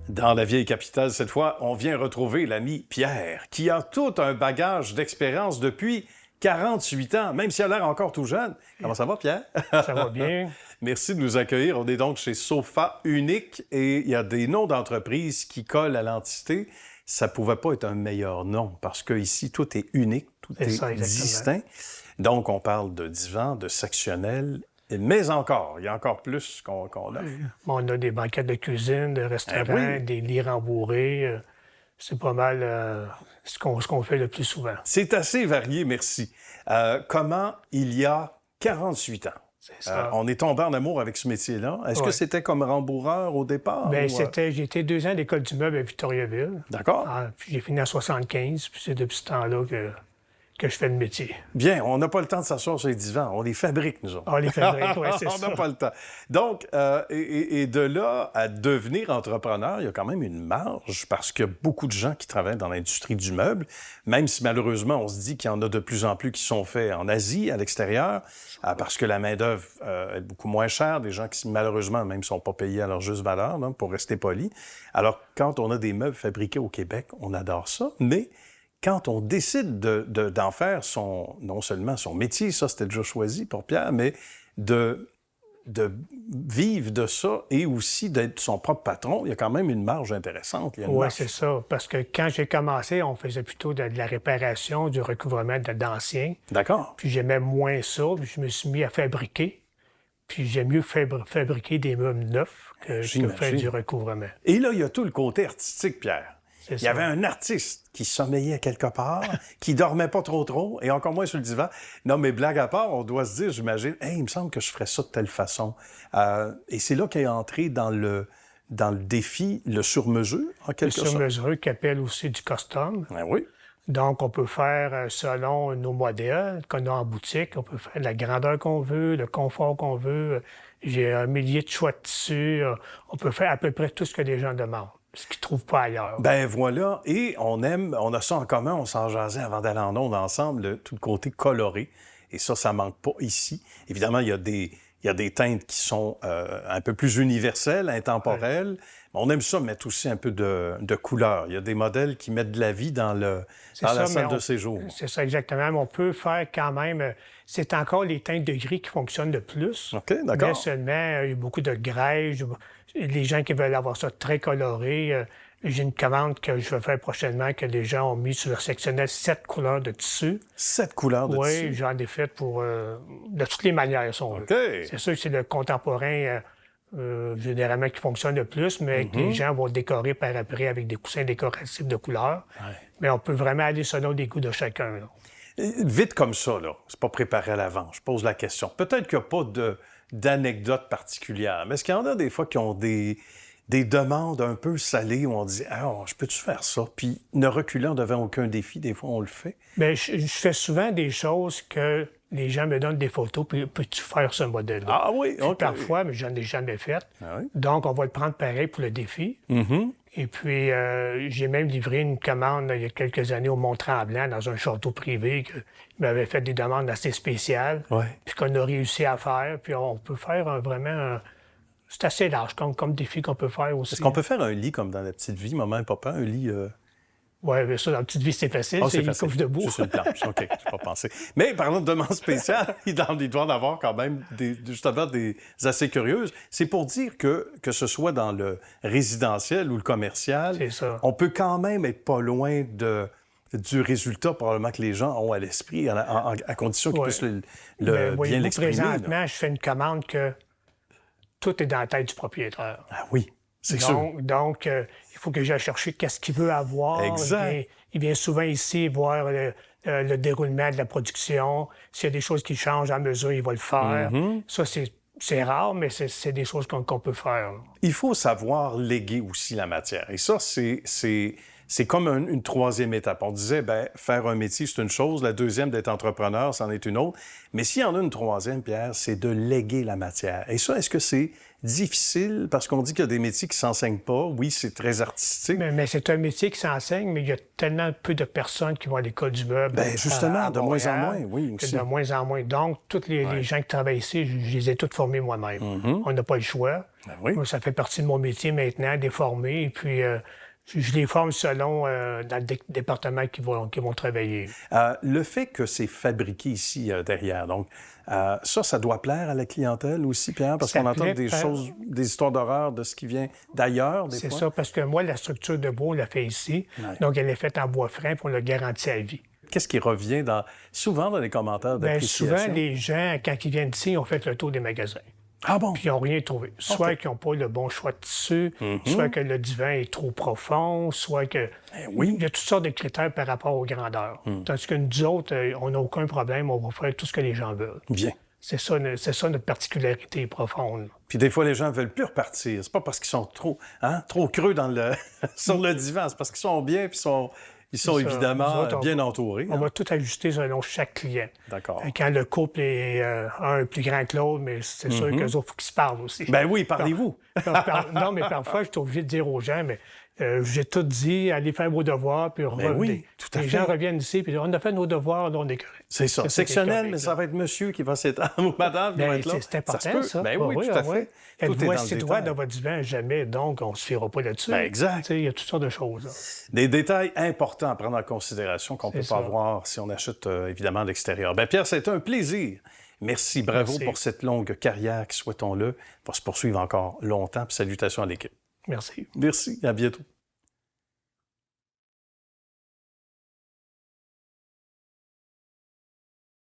Dans la vieille capitale, cette fois, on vient retrouver l'ami Pierre, qui a tout un bagage d'expérience depuis 48 ans, même s'il a l'air encore tout jeune. Comment ça va, Pierre? Ça va bien. Merci de nous accueillir. On est donc chez Sofa Unique et il y a des noms d'entreprises qui collent à l'entité. Ça ne pouvait pas être un meilleur nom parce qu'ici, tout est unique, tout est ça, distinct. Donc, on parle de divan, de sectionnel, mais encore, il y a encore plus qu'on offre. On a des banquettes de cuisine, de restaurants, des lits rembourrés. C'est pas mal ce qu'on fait le plus souvent. C'est assez varié, merci. Comment il y a 48 ans, C'est ça. on est tombé en amour avec ce métier-là. Est-ce que c'était comme rembourreur au départ? Bien, ou, j'ai été 2 ans à l'École du meuble à Victoriaville. D'accord. Puis j'ai fini en 75, puis c'est depuis ce temps-là que je fais le métier. Bien, on n'a pas le temps de s'asseoir sur les divans. On les fabrique, nous autres. On les fabrique, oui, c'est ça. On n'a pas le temps. Donc, et de là à devenir entrepreneur, il y a quand même une marge parce qu'il y a beaucoup de gens qui travaillent dans l'industrie du meuble, même si malheureusement, on se dit qu'il y en a de plus en plus qui sont faits en Asie, à l'extérieur, parce que la main-d'œuvre est beaucoup moins chère, des gens qui, malheureusement, même ne sont pas payés à leur juste valeur, là, pour rester poli. Alors, quand on a des meubles fabriqués au Québec, on adore ça, mais quand on décide d'en faire non seulement son métier, ça c'était déjà choisi pour Pierre, mais de vivre de ça et aussi d'être son propre patron, il y a quand même une marge intéressante. Oui, c'est ça. Parce que quand j'ai commencé, on faisait plutôt de la réparation, du recouvrement d'anciens. D'accord. Puis j'aimais moins ça, puis je me suis mis à fabriquer. Puis j'aime mieux fabriquer des meubles neufs que faire du recouvrement. Et là, il y a tout le côté artistique, Pierre. Il y avait un artiste qui sommeillait quelque part, qui dormait pas trop, et encore moins sur le divan. Non, mais blague à part, on doit se dire, j'imagine, hey, il me semble que je ferais ça de telle façon. Et c'est là qu'est entré dans le défi le sur-mesure, en quelque sorte. Le sur-mesure, qui appelle aussi du custom. Ben oui. Donc, on peut faire selon nos modèles qu'on a en boutique. On peut faire la grandeur qu'on veut, le confort qu'on veut. J'ai un millier de choix de tissus. On peut faire à peu près tout ce que les gens demandent, ce qu'ils ne trouvent pas ailleurs. Ben voilà. Et on a ça en commun, on s'en jasait avant d'aller en ondes ensemble, tout le côté coloré. Et ça manque pas ici. Évidemment, il y a des teintes qui sont un peu plus universelles, intemporelles. Ouais. On aime ça mettre aussi un peu de couleur. Il y a des modèles qui mettent de la vie dans la salle de séjour. C'est ça, exactement. Mais on peut faire quand même... C'est encore les teintes de gris qui fonctionnent le plus. OK, d'accord. Mais seulement, il y a beaucoup de grège. Les gens qui veulent avoir ça très coloré... J'ai une commande que je vais faire prochainement que les gens ont mis sur leur sectionnel 7 couleurs de tissu. 7 couleurs de tissu? Oui, j'en ai fait de toutes les manières, si on veut. C'est sûr que c'est le contemporain, généralement, qui fonctionne le plus, mais que les gens vont décorer par après avec des coussins décoratifs de couleurs. Ouais. Mais on peut vraiment aller selon les goûts de chacun. Là. Vite comme ça, là, c'est pas préparé à l'avance. Je pose la question. Peut-être qu'il n'y a pas d'anecdote particulière, mais est-ce qu'il y en a des fois qui ont des demandes un peu salées où on dit « Ah, je peux-tu faire ça? » Puis ne reculant devant aucun défi, des fois, on le fait. Bien, je fais souvent des choses que les gens me donnent des photos, puis peux-tu faire ce modèle-là? Ah oui, OK. Parfois, mais je n'en ai jamais fait. Ah oui? Donc, on va le prendre pareil pour le défi. Et puis, j'ai même livré une commande il y a quelques années au Mont-Tremblant, dans un château privé, qui m'avait fait des demandes assez spéciales, puis qu'on a réussi à faire. Puis on peut faire vraiment... C'est assez large comme défi qu'on peut faire aussi. Est-ce qu'on peut faire un lit comme dans La Petite Vie, maman et papa, un lit... Oui, mais ça, dans La Petite Vie, c'est facile. C'est une couche debout. Juste une planche. OK, je n'ai pas pensé. Mais parlons de demandes spéciales, il doit en avoir quand même justement des assez curieuses. C'est pour dire que ce soit dans le résidentiel ou le commercial, on peut quand même être pas loin du résultat probablement que les gens ont à l'esprit, à condition qu'ils puissent bien l'exprimer. Présentement, je fais une commande que tout est dans la tête du propriétaire. Ah oui, c'est sûr. Donc, il faut que j'aille chercher qu'est-ce qu'il veut avoir. Exact. Il vient souvent ici voir le déroulement de la production. S'il y a des choses qui changent à mesure, il va le faire. Ça, c'est rare, mais c'est des choses qu'on peut faire. Il faut savoir léguer aussi la matière. Et ça, c'est c'est comme une troisième étape. On disait, bien, faire un métier, c'est une chose. La deuxième, d'être entrepreneur, c'en est une autre. Mais s'il y en a une troisième, Pierre, c'est de léguer la matière. Et ça, est-ce que c'est difficile? Parce qu'on dit qu'il y a des métiers qui ne s'enseignent pas. Oui, c'est très artistique. Mais c'est un métier qui s'enseigne, mais il y a tellement peu de personnes qui vont à l'école du meuble. Bien, justement, de moins en moins, oui. De moins en moins. Donc, tous les gens qui travaillent ici, je les ai tous formés moi-même. On n'a pas le choix. Ben oui. Moi, ça fait partie de mon métier maintenant, de les former. Et puis, je les forme selon dans le département qui vont travailler. Le fait que c'est fabriqué ici derrière, donc ça doit plaire à la clientèle aussi, Pierre, parce qu'on entend des choses, des histoires d'horreur de ce qui vient d'ailleurs, des fois. C'est ça, parce que moi, la structure de bois, on l'a fait ici. Ouais. Donc, elle est faite en bois franc, puis on l'a garantie à vie. Qu'est-ce qui revient souvent dans les commentaires d'appréciation? Souvent, les gens, quand ils viennent ici, ils ont fait le tour des magasins. Ah bon? Puis ils n'ont rien trouvé. Soit qu'ils n'ont pas le bon choix de tissu, soit que le divan est trop profond, soit que... Il y a toutes sortes de critères par rapport aux grandeurs. Tandis que nous autres, on n'a aucun problème, on va faire tout ce que les gens veulent. Bien. C'est ça notre particularité profonde. Puis des fois, les gens ne veulent plus repartir. C'est pas parce qu'ils sont trop creux sur le divan, c'est parce qu'ils sont bien puis ils sont évidemment bien entourés. On va tout ajuster selon chaque client. D'accord. Quand le couple est un plus grand que l'autre, mais c'est sûr qu'eux autres, il faut qu'ils se parlent aussi. Ben oui, parlez-vous. Non, mais parfois, je suis obligé de dire aux gens, mais j'ai tout dit, allez faire vos devoirs, puis revenez. Ben oui, tout à fait. Les gens reviennent ici, puis on a fait nos devoirs, là, on est correct. C'est ça. Sectionnel, mais ça va être monsieur qui va s'étendre, ou madame qui va être là. C'est important, ça. Ben oui, tout à fait. Êtes-vous assis droit dans votre divan? Jamais, donc on ne se fiera pas là-dessus. Ben exact. Il y a toutes sortes de choses. Là. Des détails importants à prendre en considération qu'on ne peut pas voir si on achète, évidemment, à l'extérieur. Ben Pierre, c'était un plaisir. Merci, bravo pour cette longue carrière qui, souhaitons-le, va se poursuivre encore longtemps. Puis salutations à l'équipe. Merci. Merci, à bientôt.